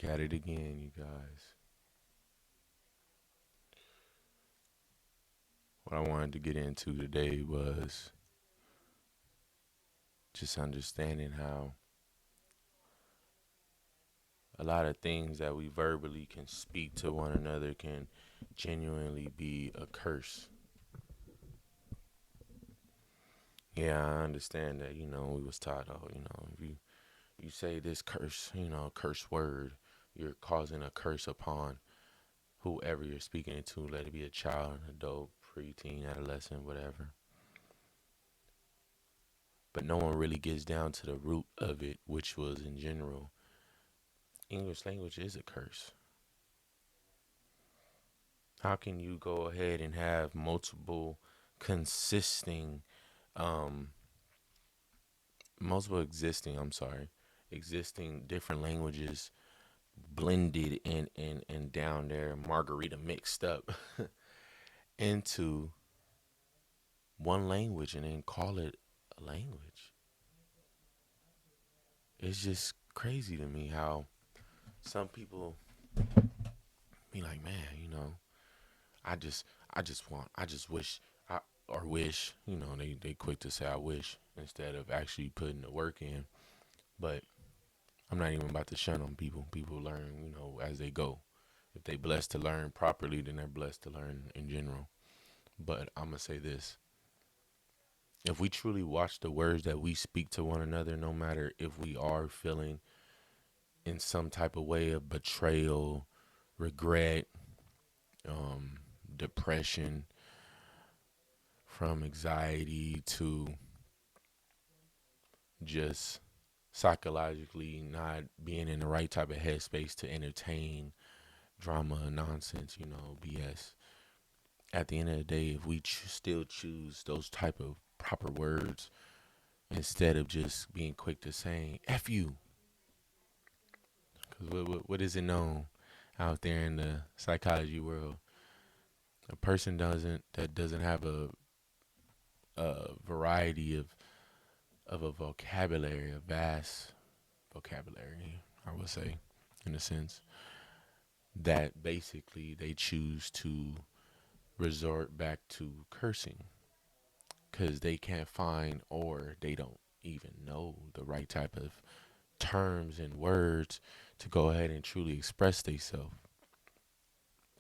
Back at it again, you guys. What I wanted to get into today was just understanding how a lot of things that we verbally can speak to one another can genuinely be a curse. Yeah, I understand that, we was taught, if you say this curse, curse word, you're causing a curse upon whoever you're speaking to, let it be a child, an adult, preteen, adolescent, whatever. But no one really gets down to the root of it, which was in general, English language is a curse. How can you go ahead and have consisting, um, existing different languages blended and down there, margarita mixed up into one language and then call it a language? It's just crazy to me how some people be like, man, I just I just wish I or wish, they quick to say I wish instead of actually putting the work in. But I'm not even about to shun on people. People learn, as they go. If they blessed to learn properly, then they're blessed to learn in general. But I'm gonna say this. If we truly watch the words that we speak to one another, no matter if we are feeling in some type of way of betrayal, regret, um, depression, from anxiety to just psychologically not being in the right type of headspace to entertain drama and nonsense, BS. At the end of the day, if we still choose those type of proper words instead of just being quick to saying "f you," because what is it known out there in the psychology world? A person doesn't have a variety of a vocabulary, a vast vocabulary, I would say, in a sense, that basically they choose to resort back to cursing because they can't find or they don't even know the right type of terms and words to go ahead and truly express themselves.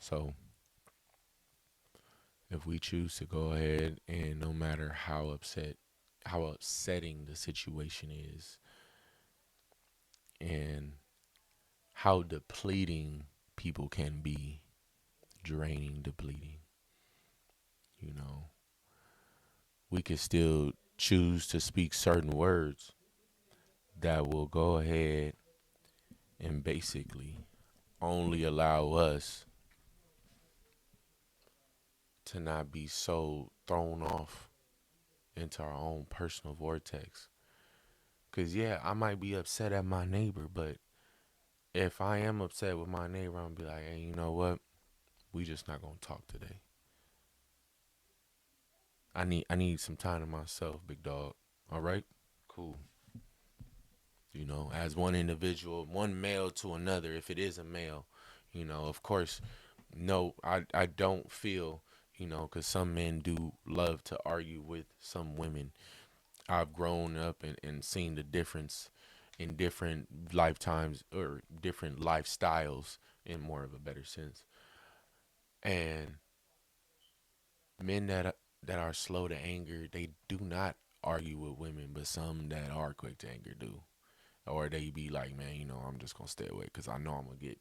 So if we choose to go ahead and no matter how upsetting the situation is, and how depleting people can be, draining, depleting, you know, we could still choose to speak certain words that will go ahead and basically only allow us to not be so thrown off into our own personal vortex. Because, yeah, I might be upset at my neighbor, but if I am upset with my neighbor, I'm going to be like, hey, you know what? We just not going to talk today. I need some time to myself, big dog. All right? Cool. As one individual, one male to another, if it is a male, of course, no, I don't feel, because some men do love to argue with some women. I've grown up and seen the difference in different lifetimes or different lifestyles in more of a better sense. And men that are slow to anger, they do not argue with women, but some that are quick to anger do. Or they be like, man, I'm just gonna stay away because I know I'm gonna get,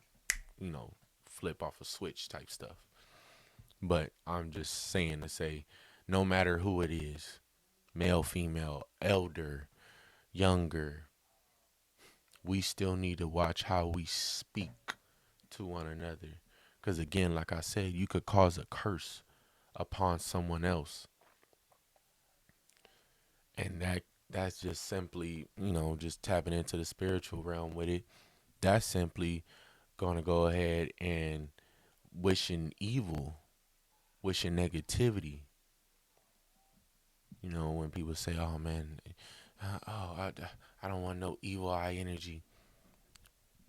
you know, flip off a switch type stuff. But I'm just saying to say, no matter who it is, male, female, elder, younger, we still need to watch how we speak to one another. Because again, like I said, you could cause a curse upon someone else, and that's just simply, just tapping into the spiritual realm with it. That's simply gonna go ahead and wishing evil, wishing negativity. When people say, "Oh man, I don't want no evil eye energy."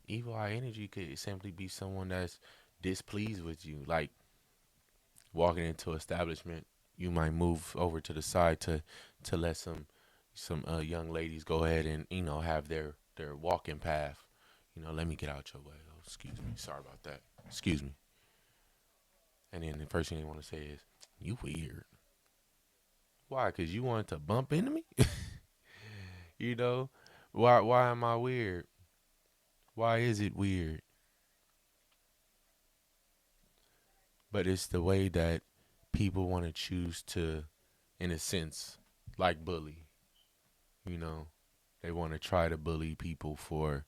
evil eye energy could simply be someone that's displeased with you. Like walking into establishment, you might move over to the side to let some young ladies go ahead and have their walking path. Let me get out your way. Oh, excuse me. Sorry about that. Excuse me. And then the first thing they want to say is, "You weird." Why? Cause you wanted to bump into me. you know, why am I weird? Why is it weird? But it's the way that people want to choose to, in a sense, like bully. You know, they want to try to bully people for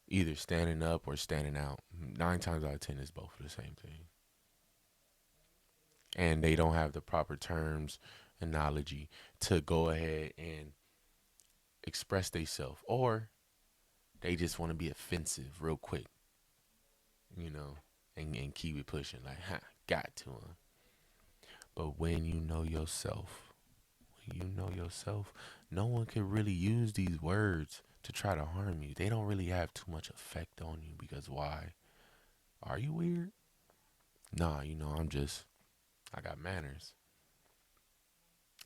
either standing up or standing out. 9 times out of 10 is both the same thing. And they don't have the proper terms, analogy to go ahead and express themselves, or they just want to be offensive real quick, you know, and keep it pushing like, ha, got to him. But when you know yourself, no one can really use these words to try to harm you. They don't really have too much effect on you because why? Are you weird? Nah, I got manners.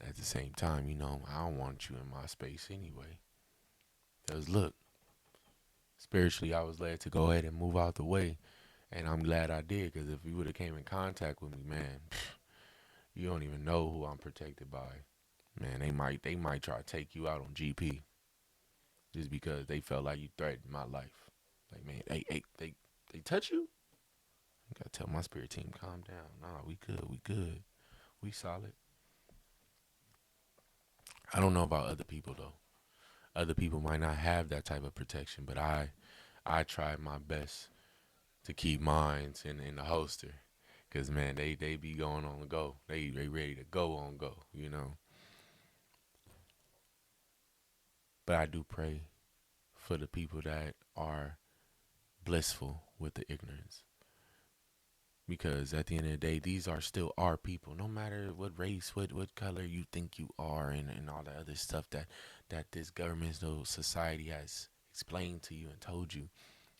At the same time, I don't want you in my space anyway. Because look, spiritually, I was led to go ahead and move out the way. And I'm glad I did, because if you would have came in contact with me, man, you don't even know who I'm protected by. Man, they might try to take you out on GP just because they felt like you threatened my life. Like, man, they touch you? I gotta tell my spirit team, calm down. Nah, we good. We solid. I don't know about other people though. Other people might not have that type of protection, but I try my best to keep mines in the holster. Cause man, they be going on the go. They ready to go on go. But I do pray for the people that are blissful with the ignorance. Because at the end of the day, these are still our people. No matter what race, what color you think you are, and all the other stuff that this governmental society has explained to you and told you,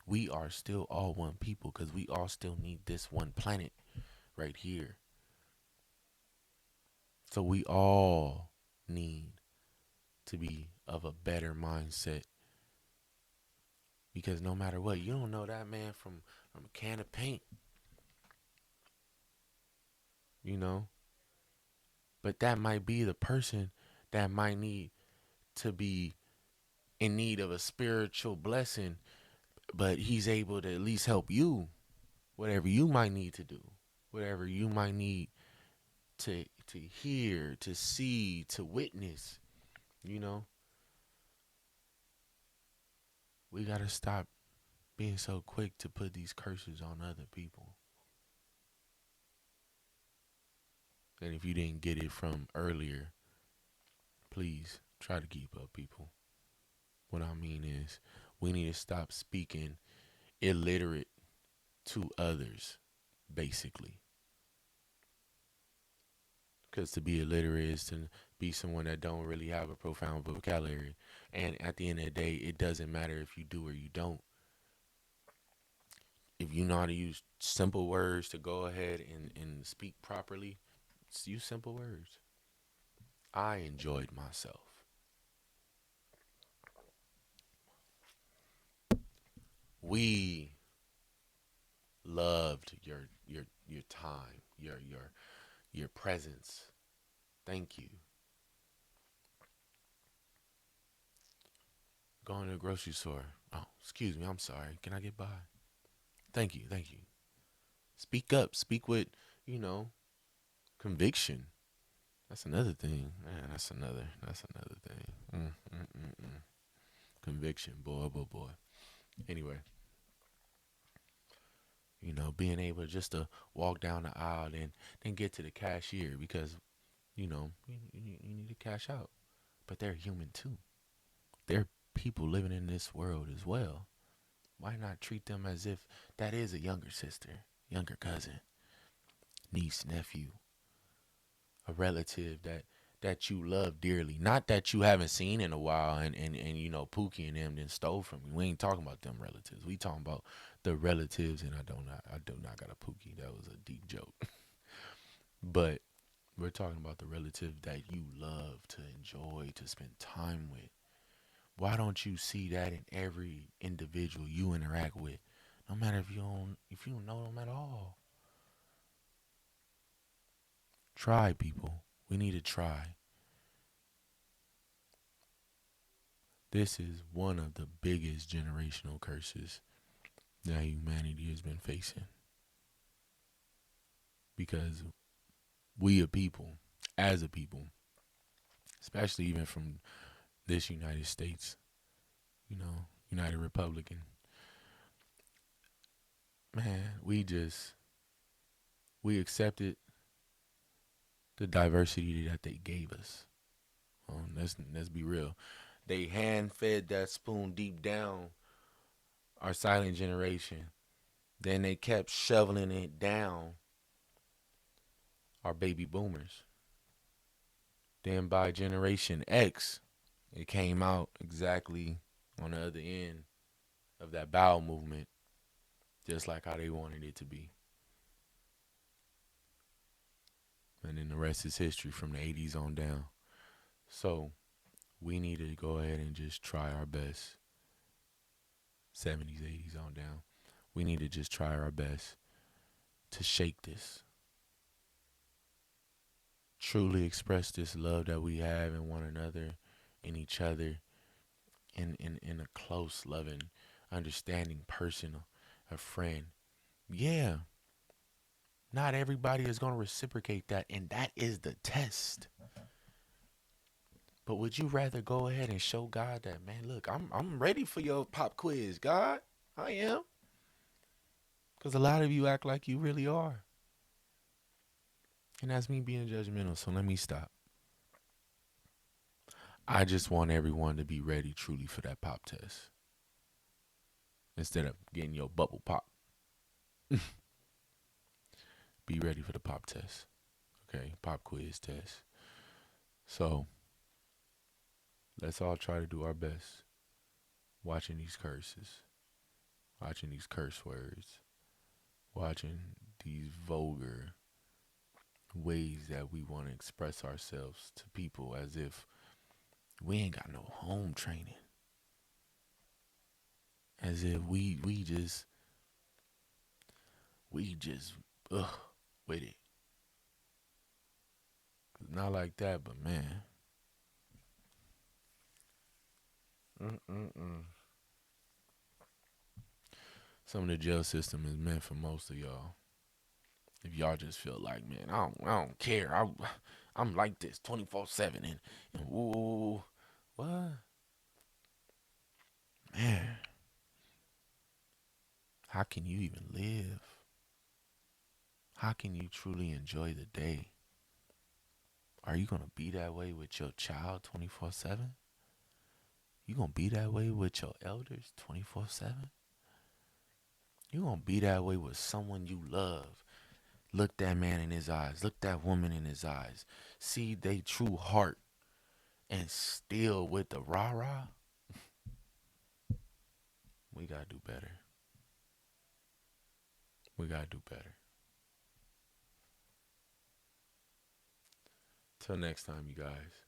we are still all one people because we all still need this one planet right here. So we all need to be of a better mindset because no matter what, you don't know that man from a can of paint, you know. But that might be the person that might need to be in need of a spiritual blessing, but he's able to at least help you, whatever you might need to do, whatever you might need to hear, to see, to witness, you know. We got to stop being so quick to put these curses on other people. And if you didn't get it from earlier, please try to keep up, people. What I mean is, we need to stop speaking illiterate to others, basically. Because to be illiterate is to be someone that don't really have a profound vocabulary. And at the end of the day, it doesn't matter if you do or you don't. If you know how to use simple words to go ahead and speak properly, use simple words. I enjoyed myself. We loved your time, your presence. Thank you. Going to the grocery store. Oh, excuse me. I'm sorry. Can I get by? Thank you. Thank you. Speak up. Speak with, you know, conviction. That's another thing. Man, that's another thing. Conviction, boy. Anyway, being able just to walk down the aisle and then get to the cashier because, you need to cash out. But they're human too. They're people living in this world as well. Why not treat them as if that is a younger sister, younger cousin, niece, nephew, a relative that you love dearly, not that you haven't seen in a while, and you know Pookie and them then stole from you. We ain't talking about them relatives. We talking about the relatives, and I do not got a Pookie. That was a deep joke, but we're talking about the relative that you love to enjoy to spend time with. Why don't you see that in every individual you interact with, no matter if you don't know them at all? Try, people. We need to try. This is one of the biggest generational curses that humanity has been facing. Because we a people, as a people, especially even from this United States, you know, United Republican, man, we accepted the diversity that they gave us. Let's be real. They hand fed that spoon deep down our silent generation. Then they kept shoveling it down our baby boomers. Then by Generation X, it came out exactly on the other end of that bowel movement, just like how they wanted it to be. And then the rest is history from the 80s on down. So we need to go ahead and just try our best. 70s, 80s on down. We need to just try our best to shake this. Truly express this love that we have in one another, in each other, in a close, loving, understanding person, a friend. Yeah, not everybody is going to reciprocate that, and that is the test. But would you rather go ahead and show God that, man, look, I'm ready for your pop quiz, God. I am. Because a lot of you act like you really are. And that's me being judgmental, so let me stop. I just want everyone to be ready truly for that pop test. Instead of getting your bubble pop. Be ready for the pop test. Okay, pop quiz test. So, let's all try to do our best. Watching these curses. Watching these curse words. Watching these vulgar ways that we want to express ourselves to people as if we ain't got no home training. As if we just ugh with it. Not like that, but man. Some of the jail system is meant for most of y'all. If y'all just feel like, man, I don't care. I'm like this 24/7 and woo, what? Man, how can you even live? How can you truly enjoy the day? Are you gonna be that way with your child 24/7? You gonna be that way with your elders 24/7? You gonna be that way with someone you love? Look that man in his eyes. Look that woman in his eyes. See they true heart and still with the rah-rah? We gotta do better. We gotta do better. Till next time, you guys.